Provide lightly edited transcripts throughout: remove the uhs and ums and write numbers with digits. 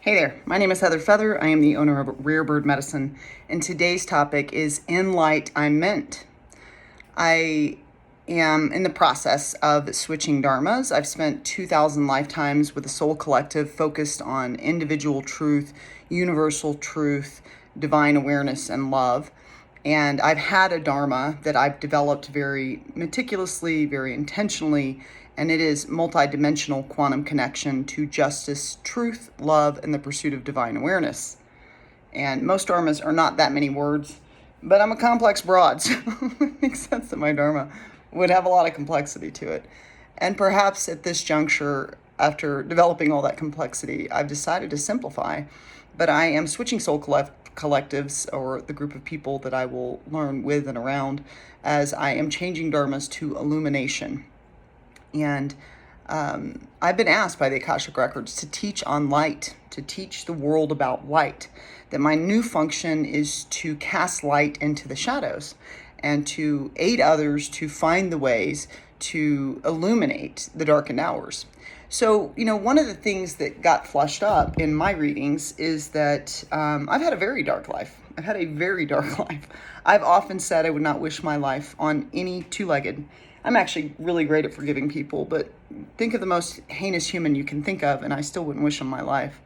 Hey there, my name is Heather Feather. I am the owner of Rare Bird Medicine, and today's topic is In Light I'm Meant. I am in the process of switching dharmas. I've spent 2,000 lifetimes with a soul collective focused on individual truth, universal truth, divine awareness, and love. And I've had a dharma that I've developed very meticulously, very intentionally, and it is multidimensional quantum connection to justice, truth, love, and the pursuit of divine awareness. And most dharmas are not that many words, but I'm a complex broad, so it makes sense that my dharma would have a lot of complexity to it. And perhaps at this juncture, after developing all that complexity, I've decided to simplify. But I am switching soul collectives, or the group of people that I will learn with and around, as I am changing dharmas to illumination. And I've been asked by the Akashic Records to teach on light, to teach the world about light, that my new function is to cast light into the shadows and to aid others to find the ways to illuminate the darkened hours. So, one of the things that got flushed up in my readings is that I've had a very dark life. I've had a very dark life. I've often said I would not wish my life on any two-legged. I'm actually really great at forgiving people, but think of the most heinous human you can think of, and I still wouldn't wish them my life.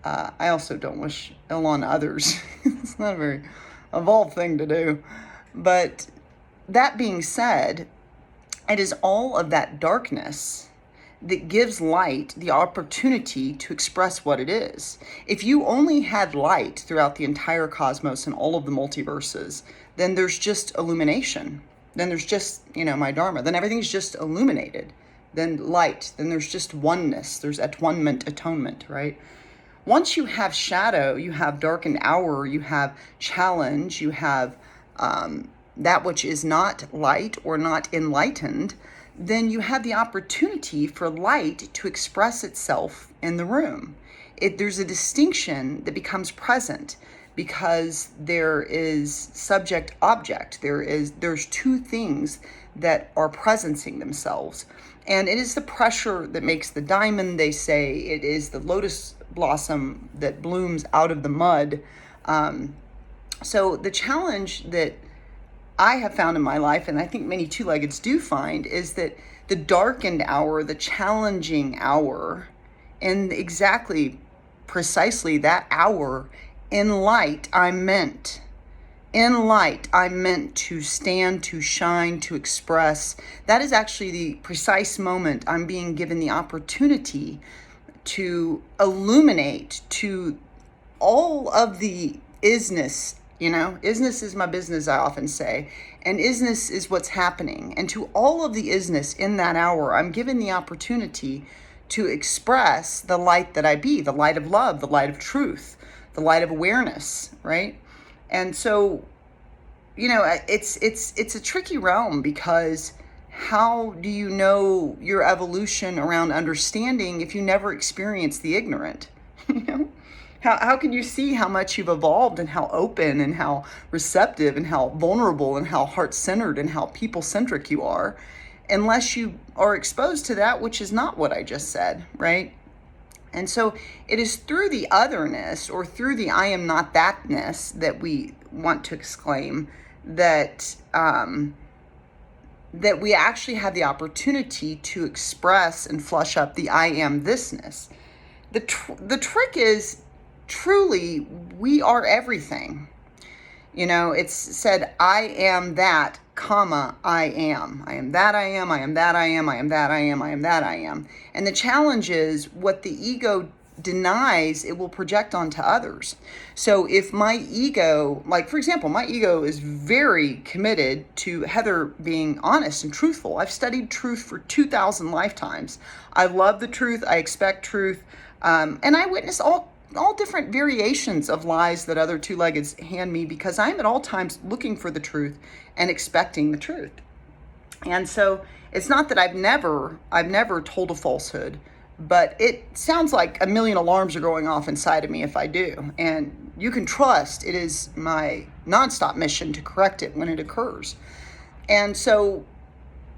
I also don't wish ill on others. It's not a very evolved thing to do. But that being said, it is all of that darkness that gives light the opportunity to express what it is. If you only had light throughout the entire cosmos and all of the multiverses, then there's just illumination. Then there's just, my dharma. Then everything's just illuminated. Then light. Then there's just oneness. There's atonement, right? Once you have shadow, you have darkened hour, you have challenge, you have that which is not light or not enlightened, then you have the opportunity for light to express itself in the room. There's a distinction that becomes present because there is subject-object. There's two things that are presencing themselves. And it is the pressure that makes the diamond, they say. It is the lotus blossom that blooms out of the mud. So the challenge that I have found in my life, and I think many two-leggeds do find, is that the darkened hour, the challenging hour, and precisely that hour, in light I'm meant. In light I'm meant to stand, to shine, to express. That is actually the precise moment I'm being given the opportunity to illuminate to all of the isness. Isness is my business, I often say, and isness is what's happening. And to all of the isness in that hour, I'm given the opportunity to express the light that I be, the light of love, the light of truth, the light of awareness, right? And so, it's a tricky realm, because how do you know your evolution around understanding if you never experience the ignorant? How can you see how much you've evolved and how open and how receptive and how vulnerable and how heart-centered and how people-centric you are unless you are exposed to that which is not what I just said, right? And so it is through the otherness, or through the I am not thatness, that we want to exclaim that that we actually have the opportunity to express and flush up the I am thisness. The trick is, truly, we are everything. It's said, I am that, I am. I am that I am, I am that I am, I am that I am, I am that I am. And the challenge is, what the ego denies, it will project onto others. So if my ego, for example, my ego is very committed to Heather being honest and truthful. I've studied truth for 2,000 lifetimes. I love the truth. I expect truth. And I witness all different variations of lies that other two-leggeds hand me, because I'm at all times looking for the truth and expecting the truth. And so it's not that I've never told a falsehood, but it sounds like a million alarms are going off inside of me if I do. And you can trust it is my nonstop mission to correct it when it occurs. And so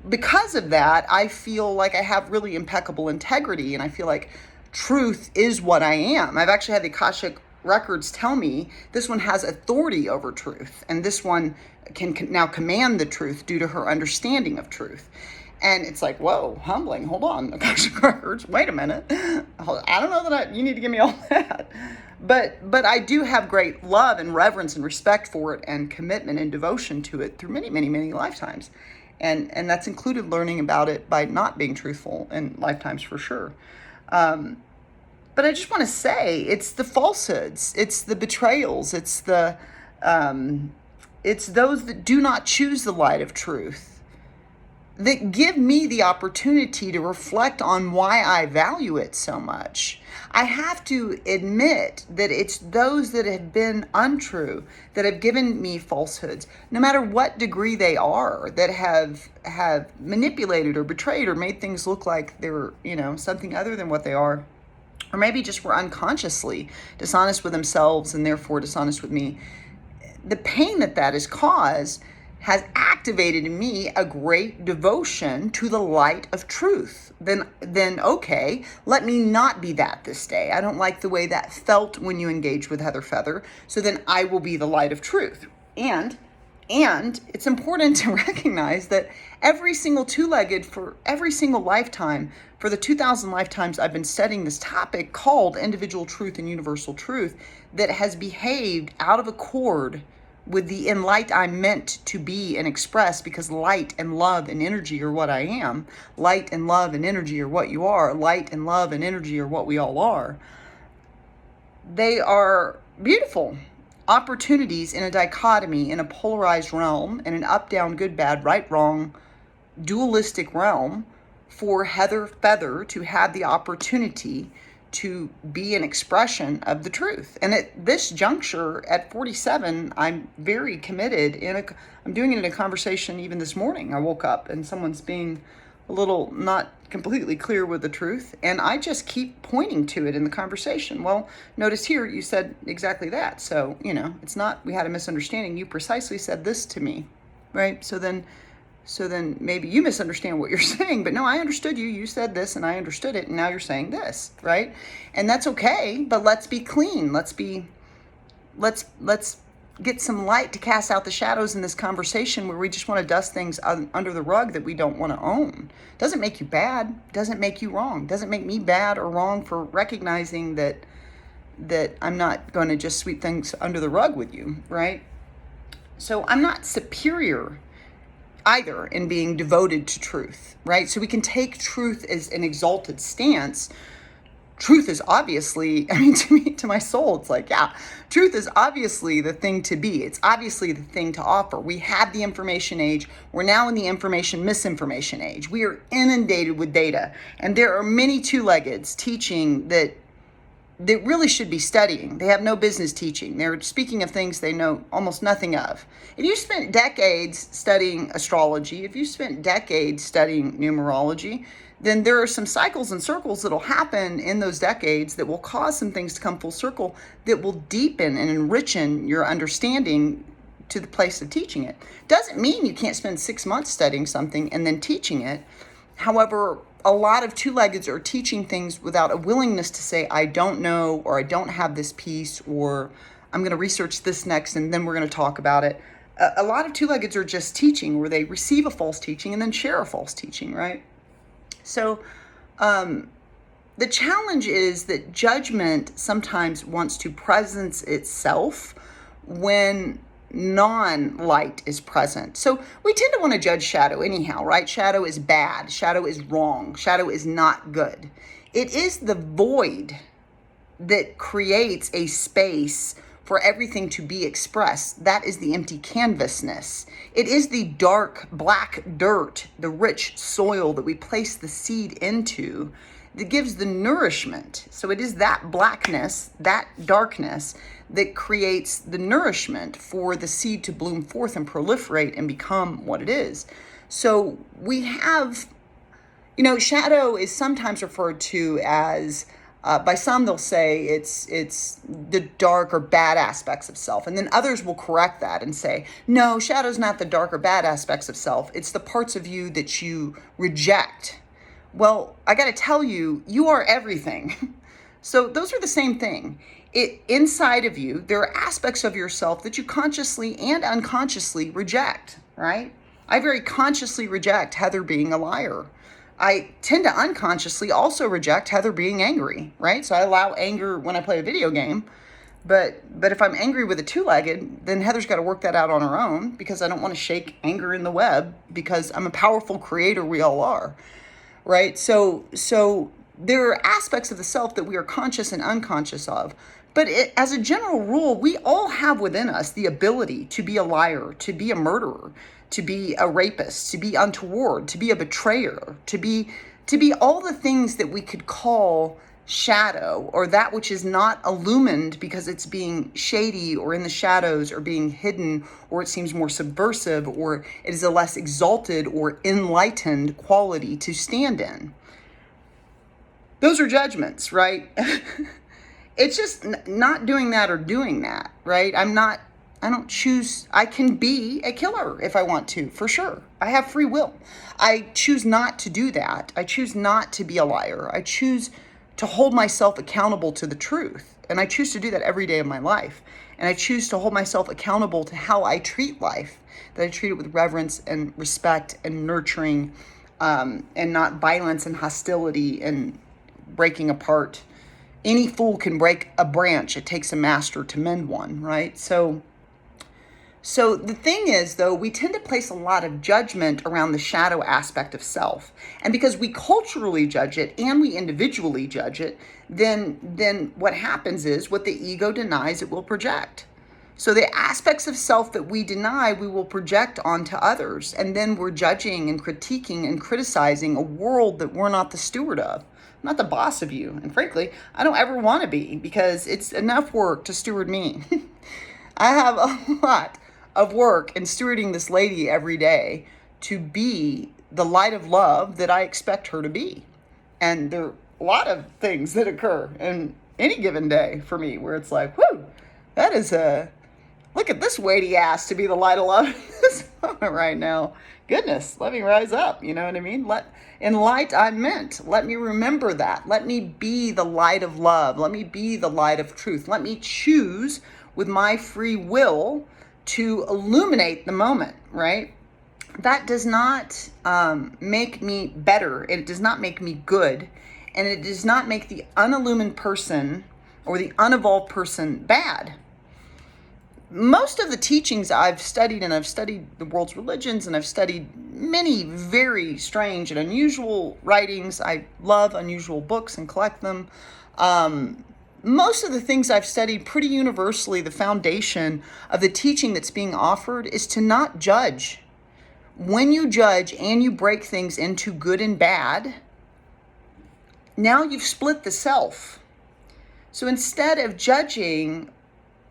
because of that, I feel like I have really impeccable integrity, and I feel like truth is what I am. I've actually had the Akashic records tell me this one has authority over truth, and this one can now command the truth due to her understanding of truth. And it's like, whoa, humbling. Hold on, Akashic records. Wait a minute. I don't know that you need to give me all that. But I do have great love and reverence and respect for it, and commitment and devotion to it through many, many, many lifetimes. And that's included learning about it by not being truthful in lifetimes for sure. But I just want to say, it's the falsehoods, it's the betrayals, it's those that do not choose the light of truth that give me the opportunity to reflect on why I value it so much. I have to admit that it's those that have been untrue, that have given me falsehoods, no matter what degree they are, that have manipulated or betrayed or made things look like they're, something other than what they are. Or maybe just were unconsciously dishonest with themselves and therefore dishonest with me. The pain that has caused has activated in me a great devotion to the light of truth. Then okay, let me not be that this day. I don't like the way that felt when you engaged with Heather Feather, so then I will be the light of truth. And it's important to recognize that every single two-legged for every single lifetime, for the 2,000 lifetimes I've been studying this topic called individual truth and universal truth, that has behaved out of accord with the in light I'm meant to be and express, because light and love and energy are what I am. Light and love and energy are what you are. Light and love and energy are what we all are. They are beautiful opportunities in a dichotomy, in a polarized realm, in an up, down, good, bad, right, wrong, dualistic realm, for Heather Feather to have the opportunity to be an expression of the truth. And at this juncture, at 47, I'm very committed. I'm doing it in a conversation even this morning. I woke up and someone's being a little not completely clear with the truth, and I just keep pointing to it in the conversation. Well, notice here you said exactly that. So, it's not we had a misunderstanding. You precisely said this to me, right? So then maybe you misunderstand what you're saying, but no, I understood you. You said this and I understood it, and now you're saying this, right? And that's okay, but let's be clean. Let's get some light to cast out the shadows in this conversation where we just want to dust things under the rug that we don't want to own. Doesn't make you bad, doesn't make you wrong, doesn't make me bad or wrong for recognizing that I'm not going to just sweep things under the rug with you, right? So I'm not superior either in being devoted to truth, right? So we can take truth as an exalted stance. Truth is obviously, to me, to my soul, it's like, yeah, truth is obviously the thing to be. It's obviously the thing to offer. We have the information age. We're now in the information misinformation age. We are inundated with data. And there are many two-leggeds teaching that really should be studying. They have no business teaching. They're speaking of things they know almost nothing of. If you spent decades studying astrology, if you spent decades studying numerology, then there are some cycles and circles that'll happen in those decades that will cause some things to come full circle that will deepen and enrichen your understanding to the place of teaching it. Doesn't mean you can't spend 6 months studying something and then teaching it. However, a lot of two-leggeds are teaching things without a willingness to say, I don't know, or I don't have this piece, or I'm going to research this next and then we're going to talk about it. A lot of two-leggeds are just teaching where they receive a false teaching and then share a false teaching, right? So the challenge is that judgment sometimes wants to presence itself when non-light is present. So we tend to want to judge shadow anyhow, right? Shadow is bad. Shadow is wrong. Shadow is not good. It is the void that creates a space for everything to be expressed. That is the empty canvasness. It is the dark, black dirt, the rich soil that we place the seed into that gives the nourishment. So it is that blackness, that darkness, that creates the nourishment for the seed to bloom forth and proliferate and become what it is. So we have, shadow is sometimes referred to as, by some they'll say it's the dark or bad aspects of self. And then others will correct that and say, no, shadow's not the dark or bad aspects of self. It's the parts of you that you reject. Well, I got to tell you, you are everything. So those are the same thing. Inside of you, there are aspects of yourself that you consciously and unconsciously reject, right? I very consciously reject Heather being a liar. I tend to unconsciously also reject Heather being angry, right? So I allow anger when I play a video game. But if I'm angry with a two-legged, then Heather's got to work that out on her own, because I don't want to shake anger in the web, because I'm a powerful creator. We all are, right? So there are aspects of the self that we are conscious and unconscious of. But as a general rule, we all have within us the ability to be a liar, to be a murderer, to be a rapist, to be untoward, to be a betrayer, to be all the things that we could call shadow, or that which is not illumined because it's being shady or in the shadows or being hidden, or it seems more subversive, or it is a less exalted or enlightened quality to stand in. Those are judgments, right? It's just not doing that or doing that, right? I don't choose. I can be a killer if I want to, for sure. I have free will. I choose not to do that. I choose not to be a liar. I choose to hold myself accountable to the truth. And I choose to do that every day of my life. And I choose to hold myself accountable to how I treat life, that I treat it with reverence and respect and nurturing, and not violence and hostility and breaking apart. Any fool can break a branch. It takes a master to mend one, right? So the thing is, though, we tend to place a lot of judgment around the shadow aspect of self. And because we culturally judge it and we individually judge it, then what happens is what the ego denies, it will project. So the aspects of self that we deny, we will project onto others. And then we're judging and critiquing and criticizing a world that we're not the steward of. I'm not the boss of you. And frankly, I don't ever want to be, because it's enough work to steward me. I have a lot of work in stewarding this lady every day to be the light of love that I expect her to be. And there are a lot of things that occur in any given day for me where it's like, whoo, that is look at this weighty ass to be the light of love in this moment right now. Goodness, let me rise up. You know what I mean? In light I'm meant. Let me remember that. Let me be the light of love. Let me be the light of truth. Let me choose with my free will to illuminate the moment, right? That does not make me better. It does not make me good. And it does not make the unillumined person or the unevolved person bad. Most of the teachings I've studied, and I've studied the world's religions, and I've studied many very strange and unusual writings. I love unusual books and collect them. Most of the things I've studied pretty universally, the foundation of the teaching that's being offered is to not judge. When you judge and you break things into good and bad, now you've split the self. So instead of judging,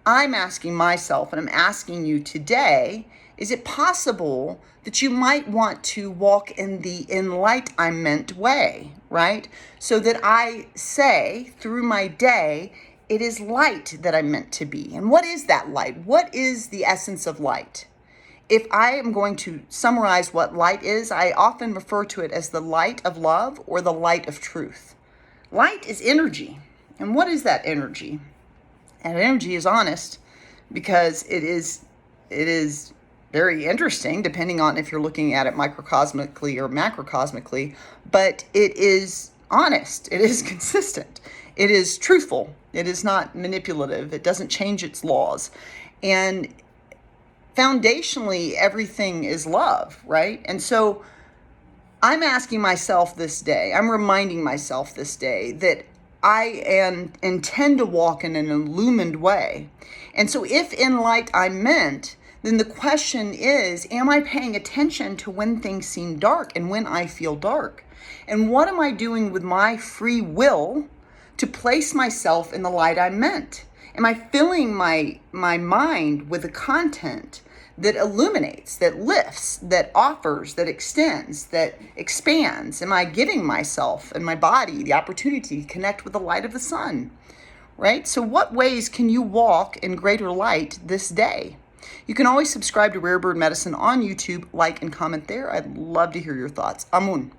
I'm asking myself, and I'm asking you today, is it possible that you might want to walk in the enlightenment way, right? So that I say through my day, it is light that I'm meant to be. And what is that light? What is the essence of light? If I am going to summarize what light is, I often refer to it as the light of love or the light of truth. Light is energy. And what is that energy? And energy is honest, because it is very interesting, depending on if you're looking at it microcosmically or macrocosmically, but it is honest, it is consistent, it is truthful, it is not manipulative, it doesn't change its laws. And foundationally, everything is love, right? And so I'm asking myself this day, I'm reminding myself this day that I intend to walk in an illumined way. And so if in light I'm meant, then the question is, am I paying attention to when things seem dark and when I feel dark? And what am I doing with my free will to place myself in the light I'm meant? Am I filling my mind with the content that illuminates, that lifts, that offers, that extends, that expands? Am I giving myself and my body the opportunity to connect with the light of the sun, right? So what ways can you walk in greater light this day? You can always subscribe to Rare Bird Medicine on YouTube, like and comment there. I'd love to hear your thoughts. Amun.